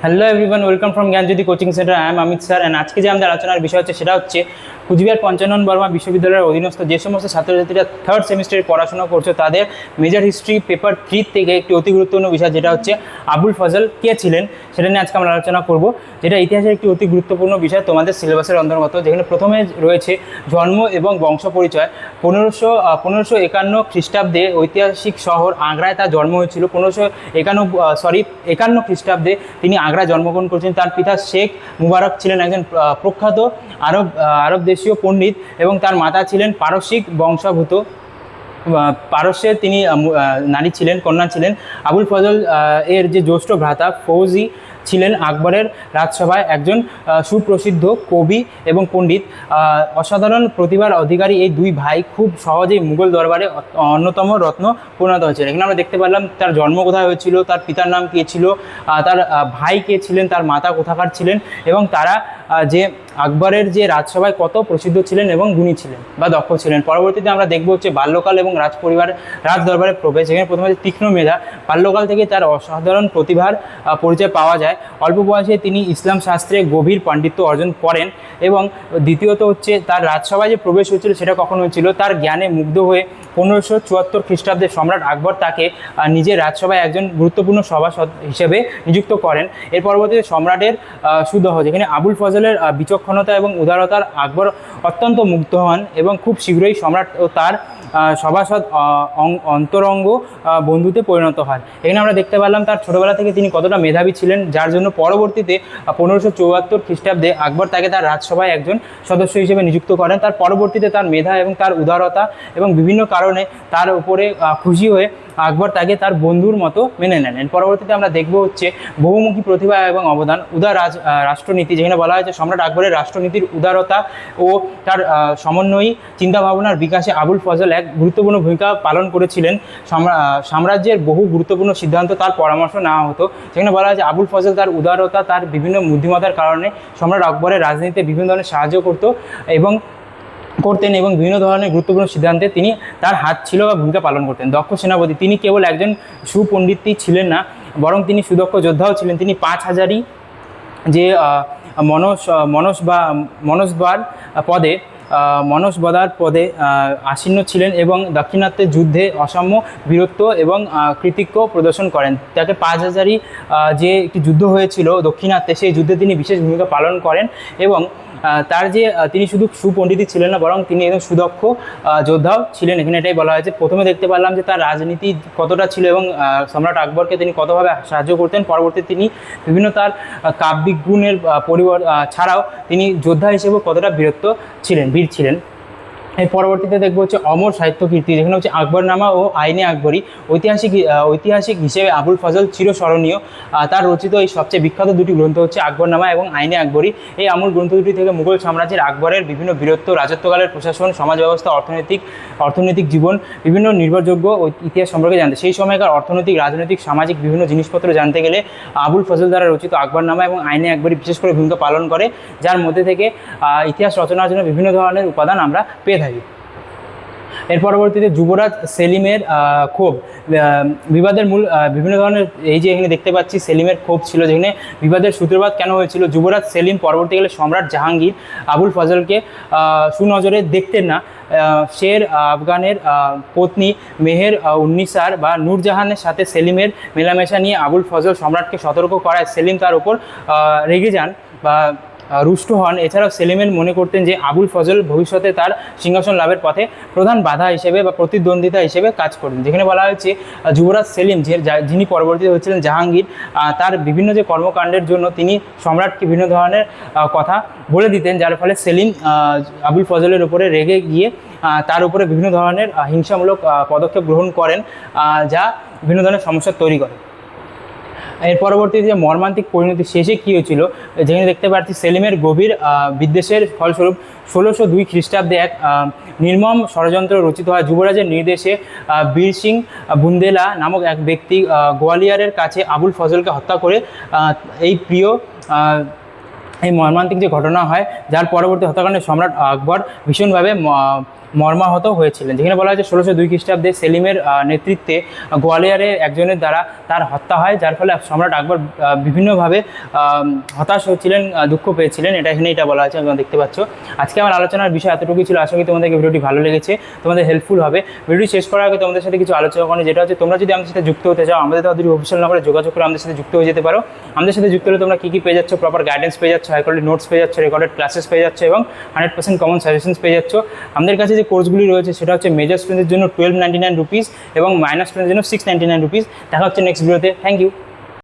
Hello everyone, welcome from Gyanjyoti coaching centre. I am Amit sir. And আজকে যে আমাদের আলোচনার বিষয় হচ্ছে সেটা হচ্ছে কুচবিহার পঞ্চানন বর্মা বিশ্ববিদ্যালয়ের অধীনস্থ যে সমস্ত ছাত্রছাত্রীরা থার্ড সেমিস্টারে পড়াশোনা করছে তাদের মেজর হিস্ট্রি পেপার 3 থেকে একটি অতি গুরুত্বপূর্ণ বিষয় যেটা হচ্ছে আবুল ফজল কে ছিলেন সেটা নিয়ে আজকে আমরা আলোচনা করব। যেটা ইতিহাসের একটি অতি গুরুত্বপূর্ণ বিষয় তোমাদের সিলেবাসের অন্তর্গত, যেখানে প্রথমে রয়েছে জন্ম এবং বংশ পরিচয়। 1551 খ্রিস্টাব্দে ঐতিহাসিক শহর আগ্রায় তার জন্ম হয়েছিল। 1551 খ্রিস্টাব্দে তিনি আগ্রায় জন্মগ্রহণ করেছেন। তার পিতা শেখ মুবারক ছিলেন একজন প্রখ্যাত আরব দেশীয় পণ্ডিত এবং তার মাতা ছিলেন পারসিক বংশোদ্ভূত। পারস্যের তিনি নারী ছিলেন, কন্যা ছিলেন। আবুল ফজল এর যে জ্যেষ্ঠ ভ্রাতা ফৌজি ছিলেন আকবরের রাজসভায় একজন সুপ্রসিদ্ধ কবি এবং পণ্ডিত। অসাধারণ প্রতিভার অধিকারী এই দুই ভাই খুব সহজেই মুঘল দরবারে অন্যতম রত্ন পরিণত হয়েছিল। এখানে আমরা দেখতে পারলাম তার জন্ম কোথায় হয়েছিল, তার পিতার নাম কে ছিল, তার ভাই কে ছিলেন, তার মাতা কোথাকার ছিলেন এবং তারা যে আকবরের যে রাজসভায় কত প্রসিদ্ধ ছিলেন এবং গুণী ছিলেন বা দক্ষ ছিলেন। পরবর্তীতে আমরা দেখব হচ্ছে বাল্যকাল এবং রাজ দরবারের প্রবেশ। এখানে প্রথমে তীক্ষ্ণ মেধা, বাল্যকাল থেকে তার অসাধারণ প্রতিভার পরিচয় পাওয়া যায়। অল্প বয়সে তিনি ইসলাম শাস্ত্রে গভীর পাণ্ডিত্য অর্জন করেন এবং দ্বিতীয়ত হচ্ছে তার রাজসভায় যে প্রবেশ হয়েছিল সেটা কখন হয়েছিল, তার জ্ঞানে মুগ্ধ হয়ে 1574 খ্রিস্টাব্দে সম্রাট আকবর তাকে নিজের রাজসভায় একজন গুরুত্বপূর্ণ সভাসদ হিসেবে নিযুক্ত করেন। এর পরবর্তীতে সম্রাটের সুদহ, যেখানে আবুল ফজলের বিচক্ষণতা এবং উদারতার আকবর অত্যন্ত মুগ্ধ হন এবং খুব শীঘ্রই সম্রাট ও তার সভাসদ অন্তরঙ্গ বন্ধুতে পরিণত হয়। এখানে আমরা দেখতে পারলাম তার ছোটবেলা থেকে তিনি কতটা মেধাবী ছিলেন, যার জন্য পরবর্তীতে 1574 খ্রিস্টাব্দে আকবর তাকে তার রাজসভায় একজন সদস্য হিসেবে নিযুক্ত করেন। তার পরবর্তীতে তার মেধা এবং তার উদারতা এবং বিভিন্ন কারণে তার উপরে খুশি হয়ে আকবর তাকে তার বন্ধুর মতো মেনে নেন। এর পরবর্তীতে আমরা দেখব হচ্ছে বহুমুখী প্রতিভা এবং অবদান, উদার রাষ্ট্রনীতি, যেখানে বলা হয়েছে সম্রাট আকবরের রাষ্ট্রনীতির উদারতা ও তার সমন্বয়ী চিন্তাভাবনার বিকাশে আবুল ফজল এক গুরুত্বপূর্ণ ভূমিকা পালন করেছিলেন। সাম্রাজ্যের বহু গুরুত্বপূর্ণ সিদ্ধান্ত তার পরামর্শ নেওয়া হতো। যেখানে বলা হয়েছে আবুল ফজল তার উদারতা, তার বিভিন্ন বুদ্ধিমত্তার কারণে সম্রাট আকবরের রাজনীতিতে বিভিন্ন ধরনের সাহায্য করতেন এবং বিভিন্ন ধরনের গুরুত্বপূর্ণ সিদ্ধান্তে তিনি তার হাত ছিল বা ভূমিকা পালন করতেন। দক্ষ সেনাপতি, তিনি কেবল একজন সুপণ্ডিতই ছিলেন না, বরং তিনি সুদক্ষ যোদ্ধাও ছিলেন। তিনি 5000ই যে মনসবদার পদে আসীন ছিলেন এবং দাক্ষিণাত্যের যুদ্ধে অসাম্য বীরত্ব এবং কৃতিত্ব প্রদর্শন করেন। তাকে 5000ই যে একটি যুদ্ধ হয়েছিল দক্ষিণাত্যে, সেই যুদ্ধে তিনি বিশেষ ভূমিকা পালন করেন এবং তার যে তিনি শুধু সুপণ্ডিতই ছিলেন না, বরং তিনি একজন সুদক্ষ যোদ্ধাও ছিলেন। এখানে এটাই বলা হয়েছে। প্রথমে দেখতে পারলাম যে তার রাজনীতি কতটা ছিল এবং সম্রাট আকবরকে তিনি কতভাবে সাহায্য করতেন। পরবর্তীতে তিনি বিভিন্ন তার কাব্যিক গুণের ছাড়াও তিনি যোদ্ধা হিসেবেও কতটা বীর ছিলেন। এর পরবর্তীতে দেখবো হচ্ছে অমর সাহিত্য কীর্তি, যেখানে হচ্ছে আকবরনামা ও আইনে আকবরী। ঐতিহাসিক হিসেবে আবুল ফজল চিরস্মরণীয়। তার রচিত এই সবচেয়ে বিখ্যাত দুটি গ্রন্থ হচ্ছে আকবরনামা এবং আইনে আকবরী। এই আমূল গ্রন্থ দুটি থেকে মুঘল সাম্রাজ্যের আকবরের বিভিন্ন বীরত্ব, রাজত্বকালের প্রশাসন, সমাজ ব্যবস্থা, অর্থনৈতিক জীবন, বিভিন্ন নির্ভরযোগ্য ইতিহাস সম্পর্কে জানতে, সেই সময়কার অর্থনৈতিক, রাজনৈতিক, সামাজিক বিভিন্ন জিনিসপত্র জানতে গেলে আবুল ফজল দ্বারা রচিত আকবরনামা এবং আইনে আকবরী বিশেষ করে ভূমিকা পালন করে, যার মধ্যে থেকে ইতিহাস রচনার জন্য বিভিন্ন ধরনের উপাদান আমরা পেয়ে থাকি। এর পরবর্তীতে যুবরাজ সেলিমের ক্ষোভ, বিবাদের মূল বিভিন্ন ধরনের, এই যে এখানে দেখতে পাচ্ছি সেলিমের ক্ষোভ ছিল, যেখানে বিবাদের সূত্রপাত কেন হয়েছিল। যুবরাজ সেলিম পরবর্তীকালে সম্রাট জাহাঙ্গীর আবুল ফজলকে সুনজরে দেখতেন না। শের আফগানের পত্নী মেহের উন্নিসার বা নূরজাহানের সাথে সেলিমের মেলামেশা নিয়ে আবুল ফজল সম্রাটকে সতর্ক করায় সেলিম তার উপর রেগে যান বা রুষ্ট হন। এছাড়াও সেলিমের মনে করতেন যে আবুল ফজল ভবিষ্যতে তার সিংহাসন লাভের পথে প্রধান বাধা হিসেবে বা প্রতিদ্বন্দ্বিতা হিসেবে কাজ করবেন। যেখানে বলা হয়েছে যুবরাজ সেলিম, যিনি পরবর্তীতে হচ্ছিলেন জাহাঙ্গীর, তার বিভিন্ন যে কর্মকাণ্ডের জন্য তিনি সম্রাটকে বিভিন্ন ধরনের কথা বলে দিতেন, যার ফলে সেলিম আবুল ফজলের উপরে রেগে গিয়ে তার উপরে বিভিন্ন ধরনের হিংসামূলক পদক্ষেপ গ্রহণ করেন, যা বিভিন্ন ধরনের সমস্যা তৈরি করে। এর পরবর্তীতে যে মর্মান্তিক পরিণতি শেষে কী হয়েছিল, যেখানে দেখতে পাচ্ছি সেলিমের গভীর বিদ্বেষের ফলস্বরূপ 1602 খ্রিস্টাব্দে এক নির্মম ষড়যন্ত্র রচিত হয়। যুবরাজের নির্দেশে বীর সিং বুন্দেলা নামক এক ব্যক্তি গোয়ালিয়রের কাছে আবুল ফজলকে হত্যা করে এই মর্মান্তিক যে ঘটনা হয়, যার পরবর্তী হত্যাকাণ্ডে সম্রাট আকবর ভীষণভাবে মর্মাহত হয়েছিলেন। যেখানে বলা হয়েছে 1602 খ্রিস্টাব্দে সেলিমের নেতৃত্বে গোয়ালিয়রে একজনের দ্বারা তার হত্যা হয়, যার ফলে সম্রাট আকবর বিভিন্নভাবে হতাশ হয়েছিলেন, দুঃখ পেয়েছিলেন। এটা বলা আছে, তোমরা দেখতে পাচ্ছ। আজকে আমার আলোচনার বিষয় এতটুকুই ছিল। আশা করি তোমাদেরকে ভিডিওটি ভালো লেগেছে, তোমাদের হেল্পফুল হবে। ভিডিওটি শেষ করার আগে তোমাদের সাথে কিছু আলোচনা করি, যেটা হচ্ছে তোমরা যদি আমাদের সাথে যুক্ত হতে চাও, আমাদের তাদের অফিসিয়াল নম্বরে যোগাযোগ করে আমাদের সাথে যুক্ত হয়ে যেতে পারো। আমাদের সাথে যুক্ত হলে তোমরা কী পেয়ে যাচ্ছ, প্রপার গাইডেন্স পেয়ে যাচ্ছ, হাই কোয়ালিটি নোটস পেয়ে যাচ্ছ, রেকর্ডেড ক্লাসেস পেয়ে যাচ্ছ এবং 100% কমন সাজেশনস পেয়ে যাচ্ছ। আমাদের কাছে যে কোর্সগুলি রয়েছে সেটা হচ্ছে মেজর স্টুডেন্টের জন্য 1299 রুপিস এবং মাইনর স্টুডেন্টের জন্য 699 রুপিস। দেখা হচ্ছে নেক্সট ভিডিওতে। Thank you.